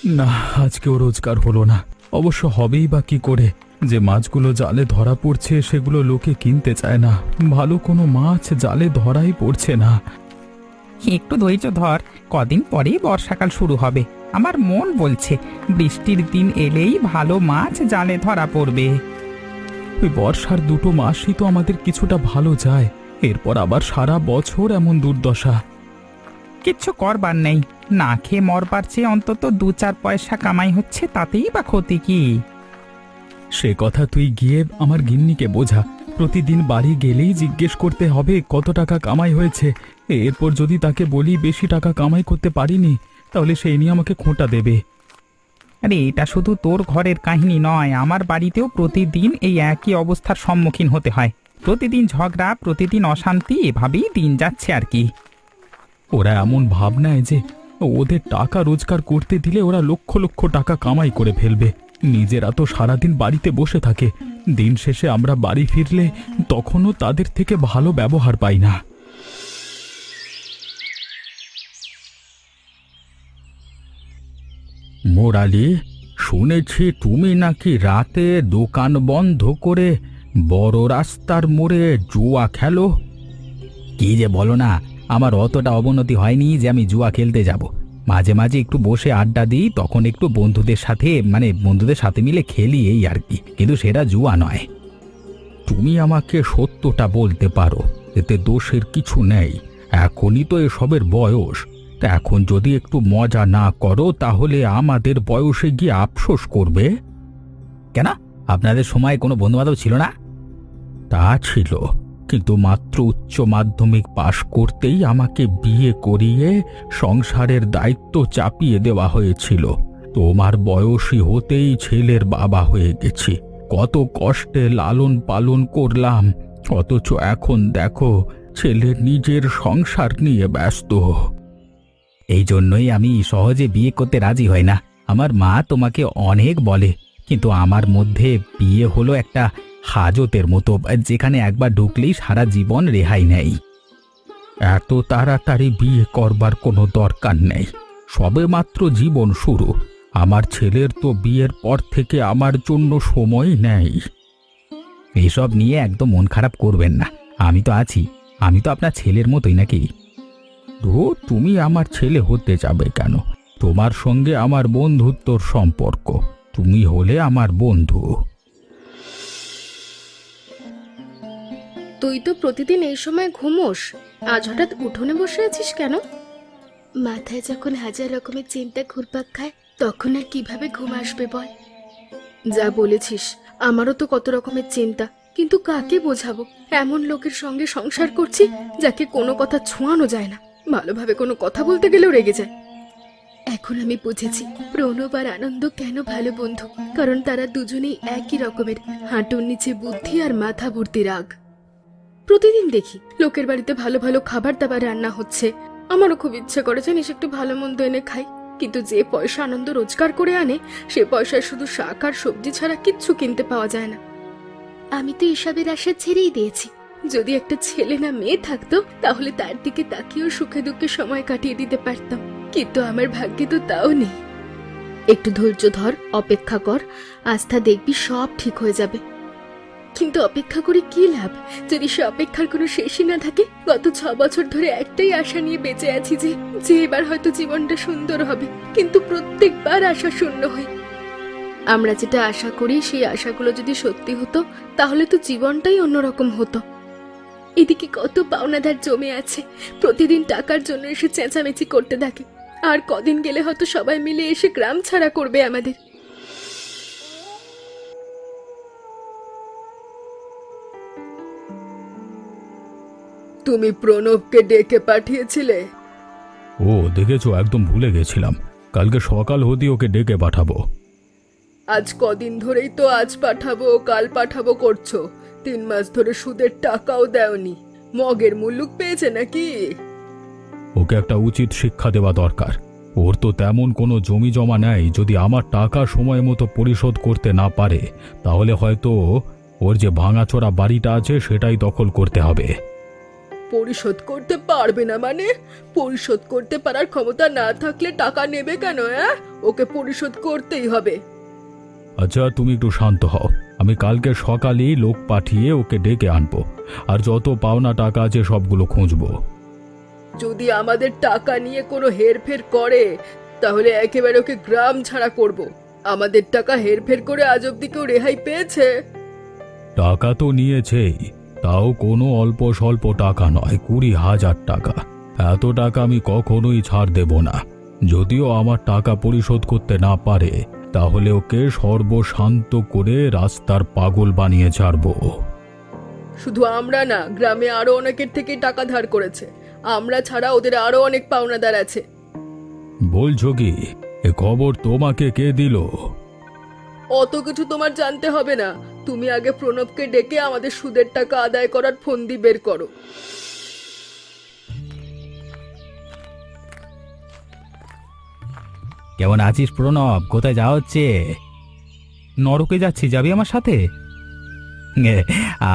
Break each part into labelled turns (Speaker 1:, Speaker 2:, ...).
Speaker 1: না, আজকেও রোজগার হলো না। অবশ্য হবেই বা কি করে? যে মাছগুলো জালে ধরা পড়ছে সেগুলো লোকে কিনতে চায় না। ভালো কোনো মাছ জালে ধরাই পড়ছে না।
Speaker 2: একটু ধৈর্য ধর, কদিন পরেই বর্ষাকাল শুরু হবে। আমার মন বলছে বৃষ্টির দিন এলেই ভালো মাছ জালে ধরা পড়বে।
Speaker 1: ওই বর্ষার 2 মাসই তো আমাদের কিছুটা ভালো যায়, এরপর আবার সারা বছর এমন দুর্দশা।
Speaker 2: কিচ্ছু করবার নেই, না খেয়ে মরবার চেয়ে অন্তত 2-4 পয়সা কামাই হচ্ছে, তাতেই বা ক্ষতি কি?
Speaker 1: সে কথা তুই গিয়ে আমার গিন্নিকে বোঝা। প্রতিদিন বাড়ি গেলেই জিজ্ঞেস করতে হবে কত টাকা কামাই হয়েছে। এরপর যদি তাকে বলি বেশি টাকা কামাই করতে পারিনি, তাহলে সেই নিয়ে আমাকে খোঁটা দেবে।
Speaker 2: আরে এটা শুধু তোর ঘরের কাহিনী নয়, আমার বাড়িতেও প্রতিদিন এই একই অবস্থার সম্মুখীন হতে হয়। প্রতিদিন ঝগড়া, প্রতিদিন অশান্তি, এভাবেই দিন যাচ্ছে আর কি।
Speaker 1: ওরা এমন ভাব নেয় যে ওদের টাকা রোজগার করতে দিলে ওরা লক্ষ লক্ষ টাকা কামাই করে ফেলবে। নিজেরা তো সারাদিন বাড়িতে বসে থাকে। দিন শেষে আমরা বাড়ি ফিরলে তখনও তাদের থেকে ভালো ব্যবহার পাই না। মোরালি, শুনেছি তুমি নাকি রাতে দোকান বন্ধ করে বড় রাস্তার মোড়ে জুয়া খেলো।
Speaker 3: কি যে বলো না, আমার অতটা অবনতি হয়নি যে আমি জুয়া খেলতে যাব। মাঝে মাঝে একটু বসে আড্ডা দিই, তখন একটু বন্ধুদের সাথে মিলে খেলি, এই আর কি, কিন্তু সেটা জুয়া নয়।
Speaker 1: তুমি আমাকে সত্যটা বলতে পারো, এতে দোষের কিছু নেই। এখনই তো এসবের বয়স। তা এখন যদি একটু মজা না করো তাহলে আমাদের বয়সে গিয়ে আফসোস করবে।
Speaker 3: কেন, আপনাদের সময় কোনো বন্ধুবান্ধব ছিল না?
Speaker 1: তা ছিল, কিন্তু মাত্র উচ্চ মাধ্যমিক পাশ করতেই আমাকে বিয়ে করিয়ে সংসারের দায়িত্ব চাপিয়ে দেওয়া হয়েছিল। তোমার বয়সী হতেই ছেলের বাবা হয়ে গেছি। কত কষ্টে লালন পালন করলাম, অথচ এখন দেখো ছেলে নিজের সংসার নিয়ে ব্যস্ত।
Speaker 3: এই জন্যই আমি সহজে বিয়ে করতে রাজি হই না। আমার মা তোমাকে অনেক বলে, কিন্তু আমার মধ্যে বিয়ে হলো একটা হাজতের মতো, যেখানে একবার ঢুকলেই সারা জীবন রেহাই নেই।
Speaker 1: এত তাড়াতাড়ি বিয়ে করবার কোনো দরকার নেই। সবেমাত্র জীবন শুরু। আমার ছেলের তো বিয়ের পর থেকে আমার জন্য সময় নেই।
Speaker 3: এসব নিয়ে একদম মন খারাপ করবেন না, আমি তো আছি। আমি তো আপনার ছেলের মতোই নাকি?
Speaker 1: তো তুমি আমার ছেলে হতে যাবে কেন? তোমার সঙ্গে আমার বন্ধুত্বর সম্পর্ক, তুমি হলে আমার বন্ধু।
Speaker 4: তুই তো প্রতিদিন এই সময় ঘুমোস, আজ হঠাৎ উঠোনে বসে আছিস কেন? মাথায় যখন হাজার রকমের চিন্তা ঘুরপাক খায় তখন আর কিভাবে ঘুম আসবে বল? যা বলেছিস, আমারও তো কত রকমের চিন্তা, কিন্তু কাকে বোঝাবো? এমন লোকের সঙ্গে সংসার করছি যাকে কোনো কথা ছোঁয়ানো যায় না, ভালোভাবে কোনো কথা বলতে গেলেও রেগে যায়। এখন আমি বুঝেছি প্রণব আর আনন্দ কেন ভালো বন্ধু, কারণ তারা দুজনেই একই রকমের, হাঁটুর নিচে বুদ্ধি আর মাথা ভর্তি রাগ। প্রতিদিন দেখি লোকের বাড়িতে ভালো ভালো খাবার দাবার রান্না হচ্ছে, আমারও খুব ইচ্ছে করে জানিস একটু ভালো মন্দ এনে খাই, কিন্তু যে পয়সা আনন্দ রোজগার করে আনে সে পয়সায় শুধু শাক আর সবজি ছাড়া কিচ্ছু কিনতে পাওয়া যায় না। আমি তো এসবের আশা ছেড়েই দিয়েছি। যদি একটা ছেলে না মেয়ে থাকতো তাহলে তার দিকে তাকিয়েও সুখে দুঃখে সময় কাটিয়ে দিতে পারতাম, কিন্তু আমার ভাগ্যে তো তাও নেই। একটু ধৈর্য ধর, অপেক্ষা কর, আস্থা দেখবি সব ঠিক হয়ে যাবে। কিন্তু অপেক্ষা করে কি লাভ যদি সে অপেক্ষার কোনো শেষই না থাকে? গত 6 বছর ধরে একটাই আশা নিয়ে বেঁচে আছি যে এবার হয়তো জীবনটা সুন্দর হবে, কিন্তু প্রত্যেকবার আশা শূন্য হয়। আমরা যেটা আশা করি সেই আশাগুলো যদি সত্যি হতো তাহলে তো জীবনটাই অন্যরকম হতো। এদিকে কত পাওনাদার জমে আছে, প্রতিদিন টাকার জন্য এসে চেঁচামেচি করতে থাকে, আর কদিন গেলে হয়তো সবাই মিলে এসে গ্রাম ছাড়া করবে আমাদের। তুমি প্রণবকে ডেকে পাঠিয়েছিলে?
Speaker 1: ও দেখেছো, একদম ভুলে গেছিলাম। কালকে সকাল হতেই ওকে ডেকে পাঠাবো।
Speaker 4: আজ কদিন ধরেই তো আজ পাঠাবো কাল পাঠাবো করছো, 3 মাস ধরে সুদের টাকাও দেওনি। মগের মুল্লুক পেয়েছে নাকি?
Speaker 1: ওকে একটা উচিত শিক্ষা দেওয়া দরকার। ওর তো তেমন কোনো জমি জমা নেই। যদি আমার টাকা সময় মতো পরিশোধ করতে না পারে তাহলে হয়তো ওর যে ভাঙাচোরা বাড়িটা আছে সেটাই দখল করতে হবে।
Speaker 4: পরিশোধ করতে পারবে না মানে? পরিশোধ করতে পারার ক্ষমতা না থাকলে টাকা নেবে কেন? ওকে পরিশোধ করতেই হবে।
Speaker 1: আচ্ছা তুমি একটু শান্ত হও, আমি কালকে সকালেই লোক পাঠিয়ে ওকে ডেকে আনবো, আর যত পাওনা টাকা আছে সবগুলো খুঁজবো।
Speaker 4: যদি আমাদের টাকা নিয়ে কোনো হেরফের করে তাহলে একেবারে ওকে গ্রাম ছাড়া করব। আমাদের টাকা হেরফের করে আজ অব্দি কেউ রেহাই পেয়েছে?
Speaker 1: টাকা তো নিয়েছেই, তাও কোনো অল্প স্বল্প টাকা নয়, 20,000 টাকা। এত টাকা আমি কখনোই ছাড় দেব না। যদিও আমার টাকা পরিশোধ করতে না পারে, তাহলে ওকে সর্বশান্ত করে রাস্তার পাগল বানিয়ে ছাড়বো।
Speaker 4: শুধু আমরা না, গ্রামে আরো অনেকের থেকে টাকা ধার করেছে। আমরা ছাড়া ওদের আরো অনেক পাওনাদার আছে।
Speaker 1: বলছো কি? এ খবর তোমাকে কে দিল?
Speaker 4: অত কিছু তোমার জানতে হবে না। তুমি আগে প্রণবকে ডেকে আমাদের সুদের টাকা আদায় করার ফন্দি বের করো।
Speaker 3: কেমন আছিস প্রণব? কোথায় যাওয়া হচ্ছে?
Speaker 2: নরকে যাচ্ছি, যাবি আমার সাথে?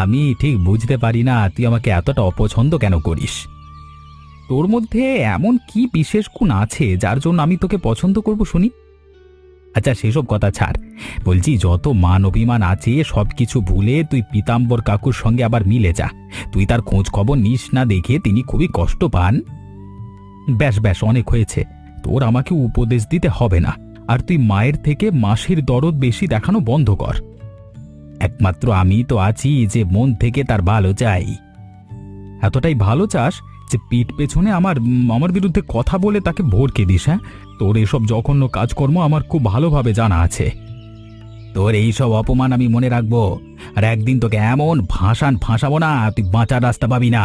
Speaker 3: আমি ঠিক বুঝতে পারি না তুই আমাকে এতটা অপছন্দ কেন করিস।
Speaker 2: তোর মধ্যে এমন কি বিশেষ গুণ আছে যার জন্য আমি তোকে পছন্দ করব শুনি?
Speaker 3: আচ্ছা সেসব কথা ছাড়, বলছি যত মান অভিমান আছে সব কিছু ভুলে তুই পীতাম্বর কাকুর সঙ্গে আবার মিলে যা। তুই তার খোঁজ খবর নিস না দেখে তিনি খুবই কষ্ট পান।
Speaker 2: ব্যাস ব্যাস, অনেক হয়েছে। তোর আমাকে উপদেশ দিতে হবে না। আর তুই মায়ের থেকে মাসির দরদ বেশি দেখানো বন্ধ কর।
Speaker 3: একমাত্র আমি তো আছি যে মন থেকে তার ভালো চাই।
Speaker 2: এতটাই ভালো চাস যে পিঠ পেছনে আমার বিরুদ্ধে কথা বলে তাকে ভড়কে দিস? হ্যাঁ, তোর এসব জঘন্য কাজকর্ম আমার খুব ভালোভাবে জানা আছে।
Speaker 3: তোর এই সব অপমান আমি মনে রাখবো, আর একদিন তোকে এমন ফাঁসাবো না তুই বাঁচার রাস্তা পাবি না।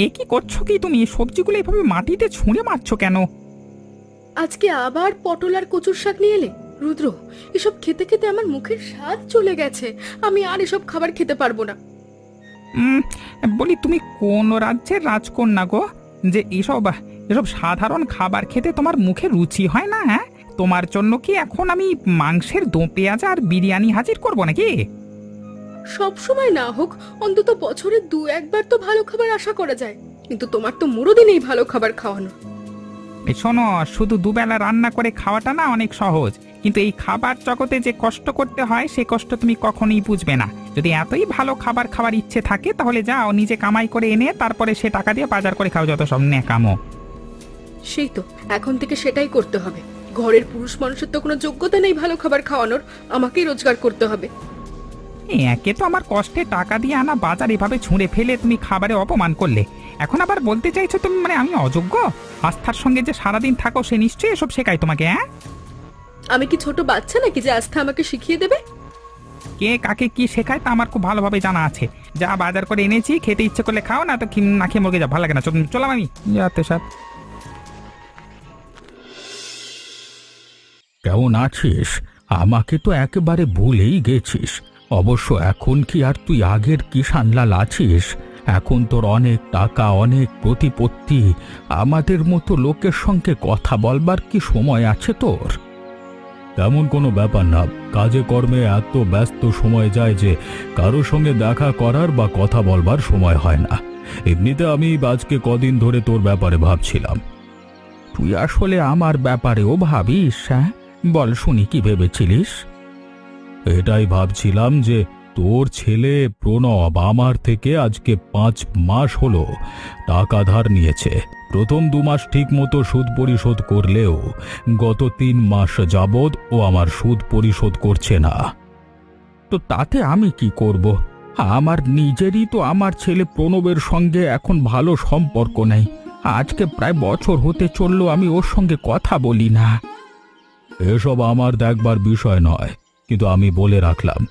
Speaker 2: এ কি করছো কি তুমি? সবজিগুলো এভাবে মাটিতে ছুঁড়ে মারছো কেন?
Speaker 4: আজকে আবার পটল আর কচুর শাক নিয়ে এলে? রুদ্র, এসব খেতে খেতে আমার মুখের স্বাদ চলে গেছে। আমি আর এসব খাবার খেতে পারবো না।
Speaker 2: বলি, তুমি কোন রাজ্যের রাজকন্যা গো যে এসব সাধারণ খাবার খেতে তোমার মুখে রুচি হয় না? হ্যাঁ, তোমার জন্য কি এখন আমি মাংসের দো পেঁয়াজ আর বিরিয়ানি হাজির করব নাকি?
Speaker 4: সব সময় না হোক, অন্তত বছরে 2-1 বার তো ভালো খাবার আশা করা যায়। কিন্তু তোমার তো মুরোদি নেই ভালো খাবার খাওয়ানো।
Speaker 2: শোনো, শুধু দুবেলা রান্না করে খাওয়াটা না অনেক সহজ, কিন্তু এই খাবার জগতে যে কষ্ট করতে হয় সে কষ্ট তুমি কখনোই বুঝবে না। যদি এতই ভালো খাবার খাওয়ার ইচ্ছে থাকে তাহলে যাও নিজে কামাই করে এনে তারপরে সে টাকা দিয়ে বাজার করে খাও, যত সব ন্যাকামো।
Speaker 4: সেই তো, এখন থেকে সেটাই করতে হবে। ঘরের পুরুষ মানুষের তো কোনো যোগ্যতা নেই ভালো খাবার খাওয়ানোর, আমাকেই রোজগার করতে হবে।
Speaker 2: একে তো আমার কষ্টে টাকা দিয়ে আনা বাজার এভাবে ছুঁড়ে ফেলে তুমি খাবারে অপমান করলে, এখন আবার বলতে চাইছো তুমি আমি অযোগ্য? আস্থার সঙ্গে যে সারাদিন থাকো সে নিশ্চয়ই এসব শেখায় তোমাকে। হ্যাঁ,
Speaker 4: আমি কি ছোট বাচ্চা নাকি যে আস্থা আমাকে শিখিয়ে দেবে?
Speaker 2: কে কাকে কি শেখায় তা আমার খুব ভালোভাবে জানা আছে। যা বাজার করে এনেছি, খেতে ইচ্ছে করলে খাও, না তো না খেয়ে মরে যা, ভালো লাগে না। চলাম আমি যাতে সাথ।
Speaker 1: কেমন আছিস? আমাকে তো একেবারে ভুলেই গেছিস। অবশ্য এখন কি আর তুই আগের কিষানলাল আছিস? এখন তোর অনেক টাকা, অনেক প্রতিপত্তি। আমাদের মতো লোকের সঙ্গে কথা বলবার কি সময় আছে তোর? তেমন কোনো ব্যাপার না, কাজে কর্মে এত ব্যস্ত সময় যায় যে কারোর সঙ্গে দেখা করার বা কথা বলবার সময় হয় না। এমনিতে আমি আজকে কদিন ধরে তোর ব্যাপারে ভাবছিলাম। তুই আসলে আমার ব্যাপারেও ভাবিস? হ্যাঁ, বল শুনি কি ভেবেছিলিস? এটাই ভাবছিলাম যে তোর ছেলে প্রণব আমার থেকে আজকে 5 মাস হলো টাকা ধার নিয়েছে। প্রথম 2 মাস ঠিক মতো সুদ পরিশোধ করলেও গত 3 মাস যাবৎ ও আমার সুদ পরিশোধ করছে না। তো তাতে আমি কি করব? আমার নিজেরই তো আমার ছেলে প্রণবের সঙ্গে এখন ভালো সম্পর্ক নেই। আজকে প্রায় বছর হতে চললো আমি ওর সঙ্গে কথা বলি না। এসব আমার দেখবার বিষয় নয়, কিন্তু আমি বলে রাখলাম,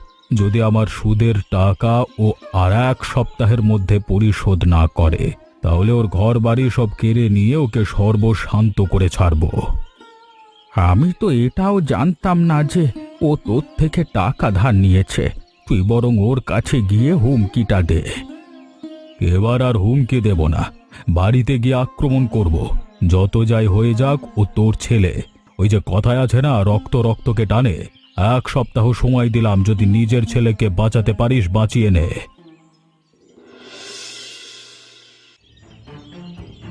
Speaker 1: যদি আমার সুদের টাকা ও আর 1 সপ্তাহের মধ্যে পরিশোধ না করে তাহলে ওর ঘর বাড়ি সব কেড়ে নিয়ে ওকে সর্বশান্ত করে ছাড়ব। আমি তো এটাও জানতাম না যে ও তোর থেকে টাকা ধার নিয়েছে। তুই বরং ওর কাছে গিয়ে হুমকিটা দে। এবার আর হুমকি দেব না, বাড়িতে গিয়ে আক্রমণ করব। যত যাই হয়ে যাক ও তোর ছেলে। ওই যে কথায় আছে না, রক্ত রক্তকে টানে। 1 সপ্তাহ সময় দিলাম, যদি নিজের ছেলেকে বাঁচাতে পারিস বাঁচিয়ে নে।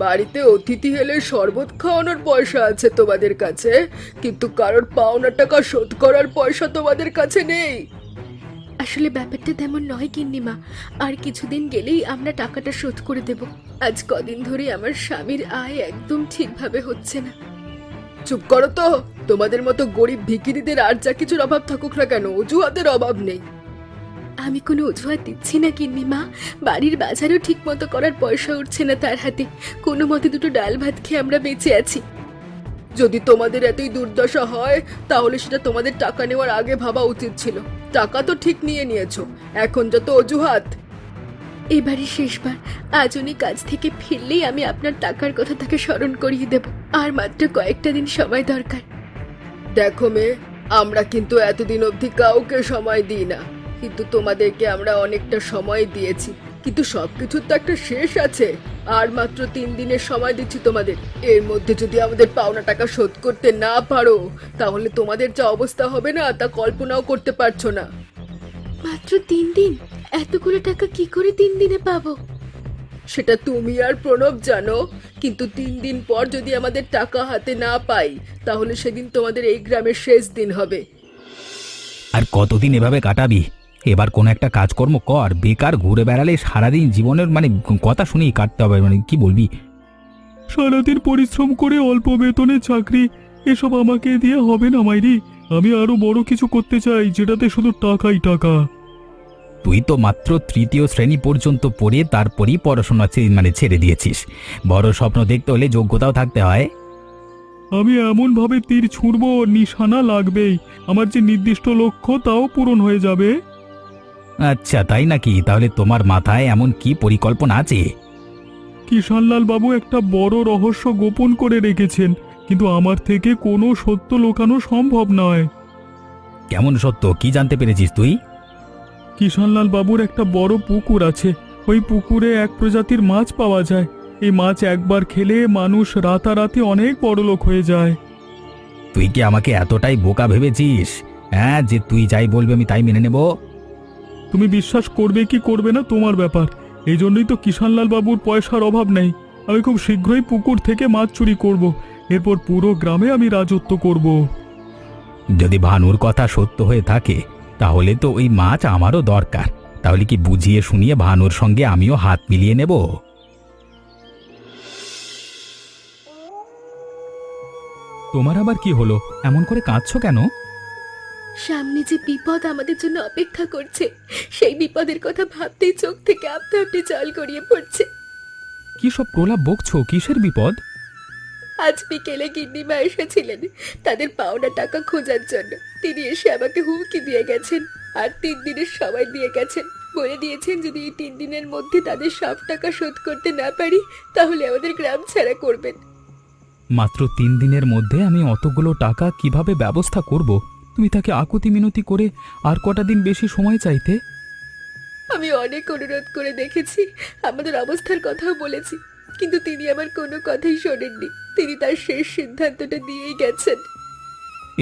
Speaker 5: বাড়িতে অতিথি এলে শরবত খাওয়ানোর পয়সা আছে তোমাদের কাছে, কিন্তু কারোর পাওনা টাকা শোধ করার পয়সা তোমাদের কাছে নেই।
Speaker 4: আসলে ব্যাপারটা তেমন নয় গিন্নিমা, আর কিছুদিন গেলেই আমরা টাকাটা শোধ করে দেব। আজ কদিন ধরে আমার স্বামীর আয় একদম ঠিকভাবে হচ্ছে না।
Speaker 5: চুপ করো তো, তোমাদের মতো গরিব ভিখিরিদের আর যা কিছুর অভাব থাকুক না কেন, অজুহাতের অভাব নেই।
Speaker 4: আমি কোনো অজুহাত দিচ্ছি না গিন্নিমা, বাড়ির বাজারও ঠিক মতো করার পয়সা উঠছে না তার হাতে। কোনো মতে দুটো ডাল ভাত খেয়ে আমরা বেঁচে আছি।
Speaker 5: যদি তোমাদের এতই দুর্দশা হয় তাহলে সেটা তোমাদের টাকা নেওয়ার আগে ভাবা উচিত ছিল। টাকা তো ঠিক নিয়ে নিয়েছো, এখন যত অজুহাত।
Speaker 4: এবারে শেষবার, আজ উনি কাজ থেকে ফিরলেই আমি আপনার টাকার কথা তাকে স্মরণ করিয়ে দেব। আর মাত্র কয়েকটা দিন সময় দরকার।
Speaker 5: দেখো মেয়ে, আমরা কিন্তু এতদিন অবধি কাউকে সময় দিই না, কিন্তু তোমাদেরকে আমরা অনেকটা সময় দিয়েছি, কিন্তু সবকিছুর তো একটা শেষ আছে। আর মাত্র 3 দিনের সময় দিচ্ছি তোমাদের। এর মধ্যে যদি আমাদের পাওনা টাকা শোধ করতে না পারো তাহলে তোমাদের যা অবস্থা হবে না তা কল্পনাও করতে পারছো না।
Speaker 4: মাত্র 3 দিন? এতগুলো টাকা কি করে 3 দিনে পাবো?
Speaker 5: সেটা তুমি আর প্রণব জানো, কিন্তু 3 দিন পর যদি আমাদের টাকা হাতে না পাই তাহলে সেদিন তোমাদের এই গ্রামের শেষ দিন হবে।
Speaker 3: আর কতদিন এভাবে কাটাবি? এবার কোনো একটা কাজকর্ম কর, বেকার ঘুরে বেড়ালে সারাদিন জীবনের কথা শুনেই কাটতে হবে, কি বলবি?
Speaker 1: সারাদিন পরিশ্রম করে অল্প বেতনে চাকরি, এসব আমাকে দিয়ে হবে না মাইরি। আমি আরো বড় কিছু করতে চাই, যেটাতে শুধু টাকাই টাকা।
Speaker 3: তুই তো মাত্র 3য় শ্রেণী পর্যন্ত পড়ে তারপরই পড়াশোনা ছেড়ে দিয়েছিস। বড় স্বপ্ন দেখতে হলে যোগ্যতাও থাকতে হয়।
Speaker 1: আমি এমন ভাবে তীর ছুঁড়ব, নিশানা লাগবেই। আমার যে নির্দিষ্ট লক্ষ্য তাও পূরণ হয়ে যাবে।
Speaker 3: আচ্ছা, তাই নাকি? তাহলে তোমার মাথায় এমন কি পরিকল্পনা আছে?
Speaker 1: কিষানলাল বাবু একটা বড় রহস্য গোপন করে রেখেছেন, কিন্তু আমার থেকে কোনো সত্য লুকানো সম্ভব নয়।
Speaker 3: কেমন সত্য? কি জানতে পেরেছিস তুই?
Speaker 1: কিষানলাল বাবুর একটা বড় পুকুর আছে। ওই পুকুরে এক প্রজাতির মাছ পাওয়া যায়। এই মাছ একবার খেলে মানুষ রাতারাতি অনেক বড়লোক হয়ে যায়।
Speaker 3: তুই কি আমাকে এতটাই বোকা ভেবেছিস? হ্যাঁ, যে তুই যাই বলবি আমি তাই মেনে নেব?
Speaker 1: তুমি বিশ্বাস করবে কি করবে না তোমার ব্যাপার। এই জন্যই তো কিষানলাল বাবুর পয়সার অভাব নেই। আমি খুব শীঘ্রই পুকুর থেকে মাছ চুরি করব। এরপর পুরো গ্রামে আমি রাজত্ব করব।
Speaker 3: যদি ভানুর কথা সত্য হয়ে থাকে তাহলে তো ওই মাছ আমারও দরকার। তাহলে কি বুঝিয়ে শুনিয়ে ভানুর সঙ্গে আমিও হাত মিলিয়ে নেব?
Speaker 1: তোমার আবার কি হলো? এমন করে কাঁদছো কেন?
Speaker 4: সামনে যে বিপদ আমাদের জন্য অপেক্ষা করছে, সেই বিপদের কথা ভাবতেই চোখ থেকে আপনা আপনি জল গড়িয়ে পড়ছে।
Speaker 1: কি সব প্রলাপ বকছো? কিসের বিপদ?
Speaker 4: আজ বিকেলে গিন্নিমা এসেছিলেন তাদের পাওনা টাকা খোঁজার জন্য। তিনি এসে আমাকে হুমকি দিয়ে গেছেন, আর 3 দিনের সময় দিয়ে গেছেন। বলে দিয়েছেন যদি এই 3 দিনের মধ্যে তাদের সব টাকা শোধ করতে না পারি তাহলে আমাদের গ্রাম ছাড়া করবেন।
Speaker 1: মাত্র 3 দিনের মধ্যে আমি অতগুলো টাকা কিভাবে ব্যবস্থা করব? তুমি তাকে আকুতি মিনতি করে আর কটা দিন বেশি সময় চাইতে।
Speaker 4: আমি অনেক অনুরোধ করে দেখেছি, আমাদের অবস্থার কথাও বলেছি, কিন্তু তিনি আমার কোনো কথাই শোনেননি। তিনি তার শেষ সিদ্ধান্তটা দিয়েই গেছেন।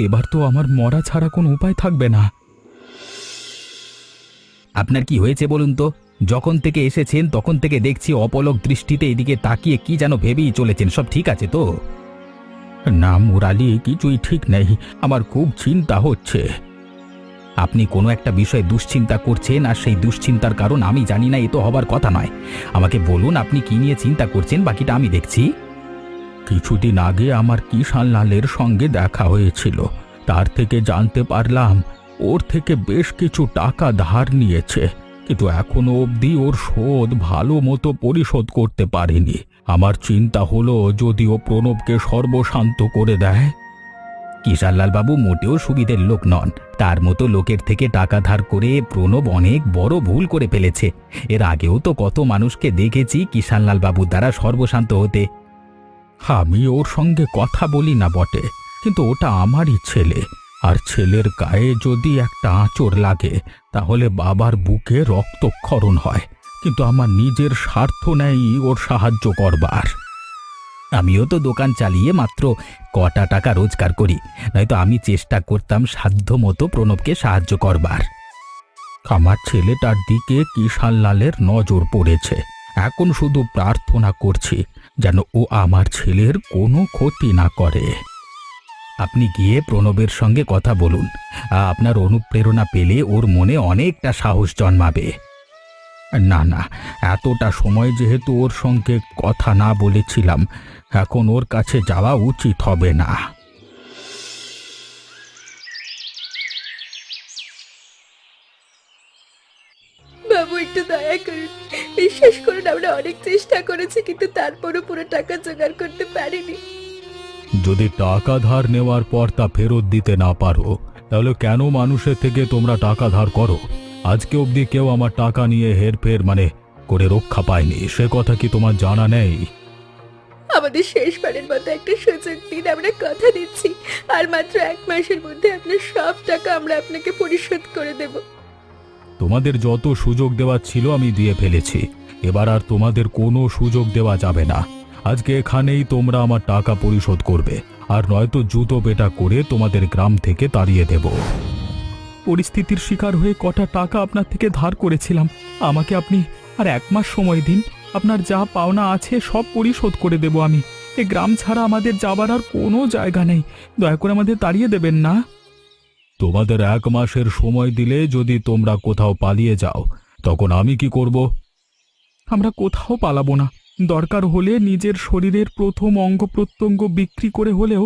Speaker 1: এবার তো আমার মরা ছাড়া কোনো উপায় থাকবে না।
Speaker 3: আপনার কি হয়েছে বলুন তো? যখন থেকে এসেছেন তখন থেকে দেখছি অপলক দৃষ্টিতে এদিকে তাকিয়ে কি যেন ভেবেই চলেছেন। সব ঠিক আছে তো?
Speaker 1: না মুরালি, কিছুই ঠিক নেই। আমার খুব চিন্তা হচ্ছে।
Speaker 3: আপনি কোনো একটা বিষয়ে দুশ্চিন্তা করছেন, আর সেই দুশ্চিন্তার কারণ আমি জানি না, এ তো হবার কথা নয়। আমাকে বলুন আপনি কি নিয়ে চিন্তা করছেন, বাকিটা আমি দেখছি।
Speaker 1: কিছুদিন আগে আমার কিষানলালের সঙ্গে দেখা হয়েছিল। তার থেকে জানতে পারলাম ওর থেকে বেশ কিছু টাকা ধার নিয়েছে, কিন্তু এখনো অবধি ওর শোধ ভালো মতো পরিশোধ করতে পারেনি। আমার চিন্তা হলো যদি ও প্রণবকে সর্বশান্ত করে দেয়।
Speaker 3: কিষানলাল বাবু মোটেও সুবিধের লোক নন। তার মতো লোকের থেকে টাকা ধার করে প্রণব অনেক বড় ভুল করে ফেলেছে। এর আগেও তো কত মানুষকে দেখেছি কিষানলাল বাবুর দ্বারা সর্বশান্ত হতে।
Speaker 1: আমি ওর সঙ্গে কথা বলি না বটে, কিন্তু ওটা আমারই ছেলে, আর ছেলের গায়ে যদি একটা আঁচড় লাগে তাহলে বাবার বুকে রক্তক্ষরণ হয়। কিন্তু আমার নিজের স্বার্থ নেই ওর সাহায্য করবার।
Speaker 3: আমিও তো দোকান চালিয়ে মাত্র কটা টাকা রোজগার করি, নয়তো আমি চেষ্টা করতাম সাধ্য মতো প্রণবকে সাহায্য করবার।
Speaker 1: আমার ছেলেটার দিকে কিষানলালের নজর পড়েছে। এখন শুধু প্রার্থনা করছি যেন ও আমার ছেলের কোনো ক্ষতি না করে।
Speaker 3: আপনি গিয়ে প্রণবের সঙ্গে কথা বলুন। আপনার অনুপ্রেরণা পেলে ওর মনে অনেকটা সাহস জন্মাবে।
Speaker 1: না না, এতটা সময় যেহেতু ওর সঙ্গে কথা না বলেছিলাম, এখন ওর কাছে যাওয়া উচিত হবে না।
Speaker 4: বাবু একটু দয়া করুন, বিশ্বাস করুন আমরা অনেক চেষ্টা করেছি কিন্তু তারপরও পুরো টাকা জোগাড় করতে পারিনি।
Speaker 1: যদি টাকা ধার নেওয়ার পর তা ফেরত দিতে না পারো, তাহলে কেন মানুষের থেকে তোমরা টাকা ধার করো? আজকে অবধি কেউ আমার টাকা নিয়ে হেরফের করে রক্ষা পায়নি, সে কথা কি তোমার জানা নেই?
Speaker 4: আমাদের শেষবারের মতো একটা সুযোগ দিন, আমরা কথা দিচ্ছি আর মাত্র 1 মাসের মধ্যে আপনার সব টাকা আমরা আপনাকে পরিশোধ করে দেব।
Speaker 1: তোমাদের যত সুযোগ দেওয়ার ছিল আমি দিয়ে ফেলেছি, এবার আর তোমাদের কোনো সুযোগ দেওয়া যাবে না। আজকে এখানেই তোমরা আমার টাকা পরিশোধ করবে, আর নয়তো জুতো পেটা করে তোমাদের গ্রাম থেকে তাড়িয়ে দেব। পরিস্থিতির শিকার হয়ে কটা টাকা আপনার থেকে ধার করেছিলাম, আমাকে আপনি আর 1 মাস সময় দিন, আপনার যা পাওনা আছে সব পরিশোধ করে দেব আমি। এ গ্রাম ছাড়া আমাদের যাবার আর কোনো জায়গা নেই, দয়া করে আমাদের তাড়িয়ে দেবেন না। তোমাদের 1 মাসের সময় দিলে যদি তোমরা কোথাও পালিয়ে যাও, তখন আমি কি করব? আমরা কোথাও পালাবো না, দরকার হলে নিজের শরীরের প্রথম অঙ্গ প্রত্যঙ্গ বিক্রি করে হলেও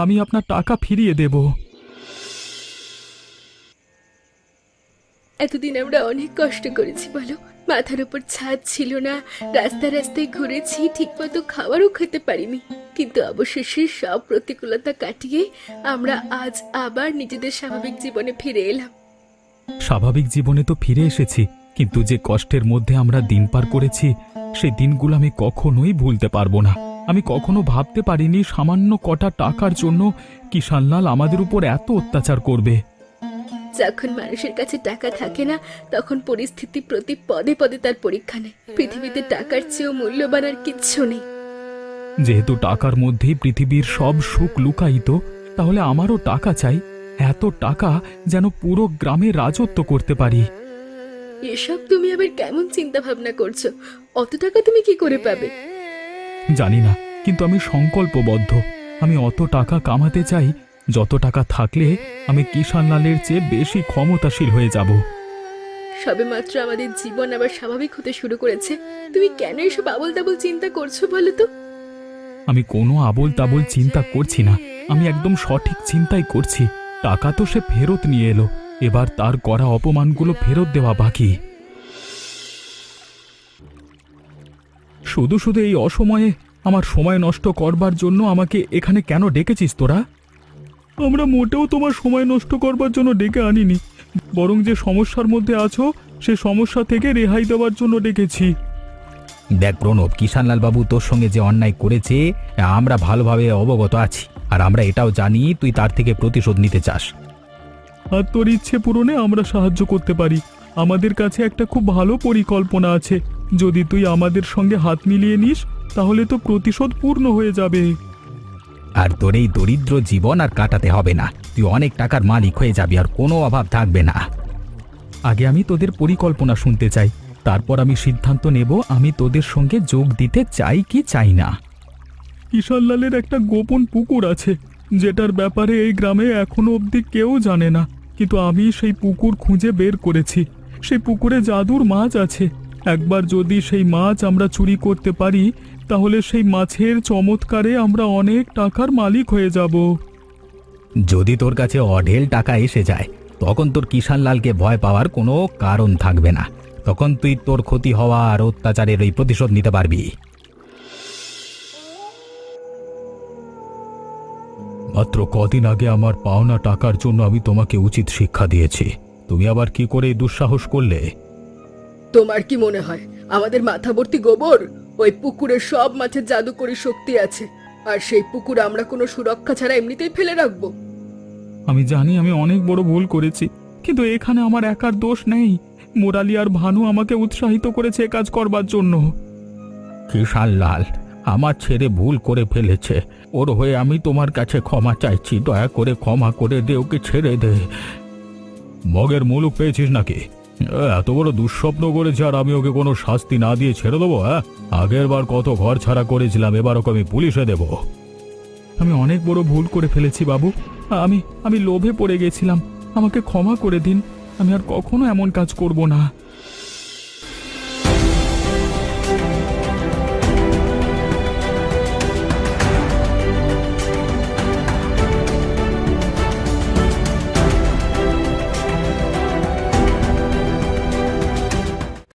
Speaker 1: আমি আপনার টাকা ফিরিয়ে দেব।
Speaker 4: এতদিন আমরা অনেক কষ্ট করেছি বলো, মাথার উপর ছাদ ছিল না, রাস্তায় রাস্তায় ঘুরেছি, ঠিকমতো খাবারও খেতে পারিনি, কিন্তু অবশেষে সব প্রতিকূলতা কাটিয়ে আমরা আজ আবার নিজেদের স্বাভাবিক জীবনে ফিরে এলাম।
Speaker 1: স্বাভাবিক জীবনে তো ফিরে এসেছি, কিন্তু যে কষ্টের মধ্যে আমরা দিন পার করেছি সেই দিনগুলো আমি কখনোই ভুলতে পারবো না। আমি কখনো ভাবতে পারিনি সামান্য কটা টাকার জন্য কিষানলাল আমাদের উপর এত অত্যাচার করবে।
Speaker 4: যখন মানুষের কাছে টাকা থাকে না, তখন পরিস্থিতি প্রতি পদে পদে তার পরীক্ষা নেয়। পৃথিবীতে টাকার চেয়েও মূল্যবান আর কিচ্ছু নেই।
Speaker 1: যেহেতু টাকার মধ্যেই পৃথিবীর সব সুখ লুকায়িত, তাহলে আমারও টাকা চাই, এত টাকা যেন পুরো গ্রামে রাজত্ব করতে পারি।
Speaker 4: এসব তুমি আবার কেমন চিন্তা ভাবনা করছো? অত টাকা তুমি কি করে পাবে?
Speaker 1: জানি না, কিন্তু আমি সংকল্পবদ্ধ। আমি অত টাকা কামাতে চাই যত টাকা থাকলে আমি কিষানলালের চেয়ে বেশি ক্ষমতাশীল হয়ে যাব।
Speaker 4: সবেমাত্র আমাদের জীবন আবার স্বাভাবিক হতে শুরু করেছে, তুমি কেন এসব আবোল তাবোল চিন্তা করছো বলো তো?
Speaker 1: আমি কোনো আবোল তাবোল চিন্তা করছি না, আমি একদম সঠিক চিন্তাই করছি। টাকা তো সে ফেরত নিয়ে এলো, এবার তার করা অপমানগুলো ফেরত দেওয়া বাকি। শুধু শুধু এই অসময়ে আমার সময় নষ্ট করবার জন্য আমাকে এখানে কেন ডেকেছিস তোরা? আমরা মোটেও তোমার সময় নষ্ট করবার জন্য ডেকে আনিনি, বরং যে সমস্যার মধ্যে আছো সে সমস্যা থেকে রেহাই দেওয়ার জন্য ডেকেছি।
Speaker 3: দেখ প্রণব, কিষানলাল বাবু তোর সঙ্গে যে অন্যায় করেছে আমরা ভালোভাবে অবগত আছি, আর আমরা এটাও জানি তুই তার থেকে প্রতিশোধ নিতে চাস।
Speaker 1: আর তোর ইচ্ছে পূরণে আমরা সাহায্য করতে পারি। আমাদের কাছে একটা খুব ভালো পরিকল্পনা আছে, যদি তুই আমাদের সঙ্গে হাত মিলিয়ে নিস তাহলে তো প্রতিশোধ পূর্ণ হয়ে যাবে।
Speaker 3: আর তোর এই দরিদ্র জীবন আর কাটাতে হবে না, তুই অনেক টাকার মালিক হয়ে যাবি, আর কোনো অভাব থাকবে না।
Speaker 1: আগে আমি তোদের পরিকল্পনা শুনতে চাই, তারপর আমি সিদ্ধান্ত নেব আমি তোদের সঙ্গে যোগ দিতে চাই কি চাই না। কিষানলালের একটা গোপন পুকুর আছে, যেটার ব্যাপারে এই গ্রামে এখনো অবধি কেউ জানে না, কিন্তু আমি সেই পুকুর খুঁজে বের করেছি। সেই পুকুরে জাদুর মাছ আছে, একবার যদি সেই মাছ আমরা চুরি করতে পারি তাহলে সেই মাছের চমৎকারে আমরা অনেক টাকার মালিক হয়ে যাব।
Speaker 3: যদি তোর কাছে অঢেল টাকা এসে যায় তখন তোর কিষানলালকে ভয় পাওয়ার কোনো কারণ থাকবে না, তখন তুই তোর ক্ষতি হওয়া আর অত্যাচারের এই প্রতিশোধ নিতে পারবি।
Speaker 1: মাত্র কদিন আগে আমার পাওনা টাকার জন্য আমি তোমাকে উচিত শিক্ষা দিয়েছি, তুমি আবার কি করে এই দুঃসাহস করলে?
Speaker 5: তোমার কি মনে হয় আমাদের মাথা ভর্তি গোবর? ওই পুকুরে সব মাছের জাদুকরী শক্তি আছে, আর সেই পুকুর আমরা কোনো সুরক্ষা ছাড়া এমনিতেই ফেলে রাখবো?
Speaker 1: আমি জানি আমি অনেক বড় ভুল করেছি, কিন্তু এখানে আমার একার দোষ নেই। মুরালি আর ভানু আমাকে উৎসাহিত করেছে কাজ করবার জন্য। কিষানলাল আমার ছেড়ে ভুল করে ফেলেছে, ওর হয়ে আমি তোমার কাছে ক্ষমা চাইছি, দয়া করে ক্ষমা করে দে, ওকে ছেড়ে দে। মগের মুলুক পেয়েছিস নাকি? এত বড় দুঃস্বপ্ন করেছে আর আমি ওকে কোনো শাস্তি না দিয়ে ছেড়ে দেবো? হ্যাঁ, আগের বার কত ঘর ছাড়া করেছিলাম, এবার ওকে আমি পুলিশে দেবো।
Speaker 3: আমি অনেক বড় ভুল করে ফেলেছি বাবু। আমি লোভে পড়ে গেছিলাম, আমাকে ক্ষমা করে দিন। আমি আর কখনো এমন কাজ করব না।